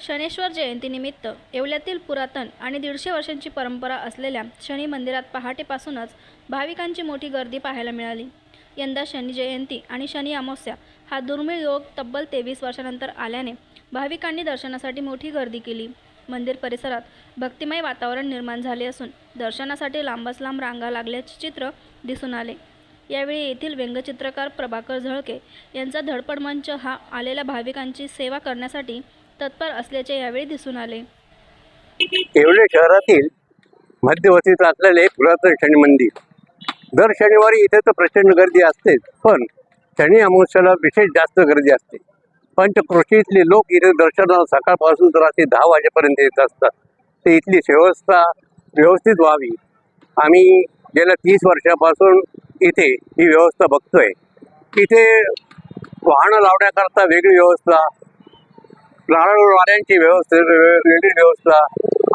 शनेश्वर जयंतीनिमित्त येवल्यातील पुरातन आणि 150 वर्षांची परंपरा असलेल्या शनी मंदिरात पहाटेपासूनच भाविकांची मोठी गर्दी पाहायला मिळाली. यंदा शनी जयंती आणि शनी अमावस्या हा दुर्मिळ योग तब्बल 23 वर्षांनंतर आल्याने भाविकांनी दर्शनासाठी मोठी गर्दी केली. मंदिर परिसरात भक्तिमय वातावरण निर्माण झाले असून दर्शनासाठी लांबच लांब रांगा लागल्याचे चित्र दिसून आले. यावेळी येथील व्यंगचित्रकार प्रभाकर झळके यांचा धडपड मंच हा आलेल्या भाविकांची सेवा करण्यासाठी तत्पर असल्याचे यावेळी दिसून आले. येवले शहरातील मध्यवस्तीत असलेले एक पुरातन शनी मंदिर. दर शनिवारी इथे तर प्रचंड गर्दी असतेच, पण शनी अमावस्येला विशेष जास्त गर्दी असते. पंचक्रोशीतले लोक इथे दर्शनाला सकाळपासून तर रात्री 10 वाजेपर्यंत येत असतात. ते इथली व्यवस्था व्यवस्थित व्हावी, आम्ही गेल्या 30 वर्षापासून इथे ही व्यवस्था बघतोय. इथे वाहनं लावण्याकरता वेगळी व्यवस्था, वाऱ्यांची व्यवस्था वेगळी व्यवस्था,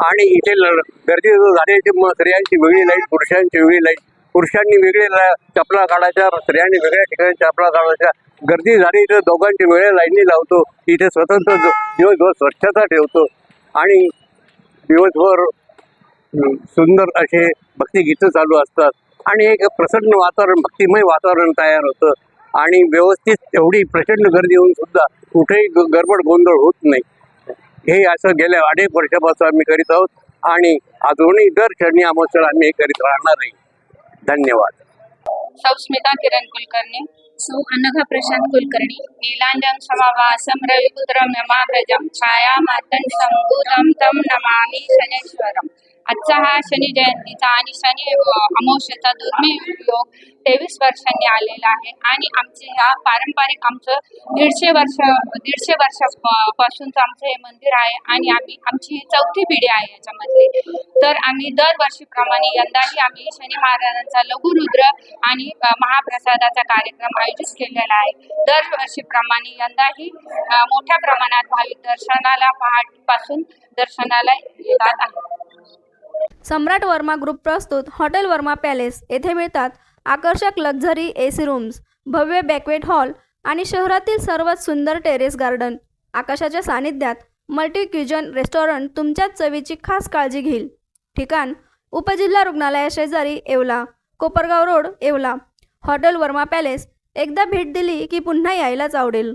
आणि इथे गर्दी झाल्याची मग स्त्रियांची वेगळी लाईन, पुरुषांची वेगळी लाईन. पुरुषांनी वेगळे चपला काढायच्या, स्त्रियांनी वेगळ्या ठिकाणी चपला काढायच्या. गर्दी झाली तर दोघांची वेगळ्या लाईनी लावतो. इथे स्वतंत्र दिवसभर स्वच्छता ठेवतो आणि दिवसभर सुंदर असे भक्तिगीतं चालू असतात आणि एक प्रसन्न वातावरण, भक्तिमय वातावरण तयार होतं. आणि व्यवस्थित एवढी प्रचंड गर्दी होऊन सुद्धा कुठेही गडबड गोंधळ होत नाही. हे असं गेल्या अनेक वर्षापासून आम्ही करीत आहोत आणि अजूनही दर शनी अमावस्येला आम्ही हे करीत राहणार आहे. धन्यवाद. सौ स्मिता किरण कुलकर्णी, सौ अनघा प्रशांत कुलकर्णी. नीलांजन समाभासं रविपुत्रं यमाग्रजं छाया मातंडं भूतं तं नमामि शनैश्वरम्. आजचा हा शनी जयंतीचा आणि शनी अमावस्येचा दुर्मिळ योग 23 वर्षांनी आलेला आहे आणि आमचे ह्या पारंपरिक आमचं 150 वर्षापासूनचं आमचं हे मंदिर आहे आणि आमची चौथी पिढी आहे याच्यामधली. तर आम्ही दरवर्षीप्रमाणे यंदाही आम्ही शनी महाराजांचा लघुरुद्र आणि महाप्रसादाचा कार्यक्रम आयोजित केलेला आहे. दरवर्षीप्रमाणे यंदाही मोठ्या प्रमाणात भाविक दर्शनाला पहाटेपासून दर्शनाला येतात आहेत. सम्राट वर्मा ग्रुप प्रस्तुत हॉटेल वर्मा पॅलेस येथे मिळतात आकर्षक लक्झरी एसी रूम्स, भव्य बॅक्वेट हॉल आणि शहरातील सर्वात सुंदर टेरेस गार्डन. आकाशाच्या सानिध्यात मल्टी क्युजन रेस्टॉरंट तुमच्या चवीची खास काळजी घेईल. ठिकाण उपजिल्हा रुग्णालयाशेजारी Yeola, Kopargaon Road, Yeola. Hotel Verma Palace एकदा भेट दिली की पुन्हा यायलाच आवडेल.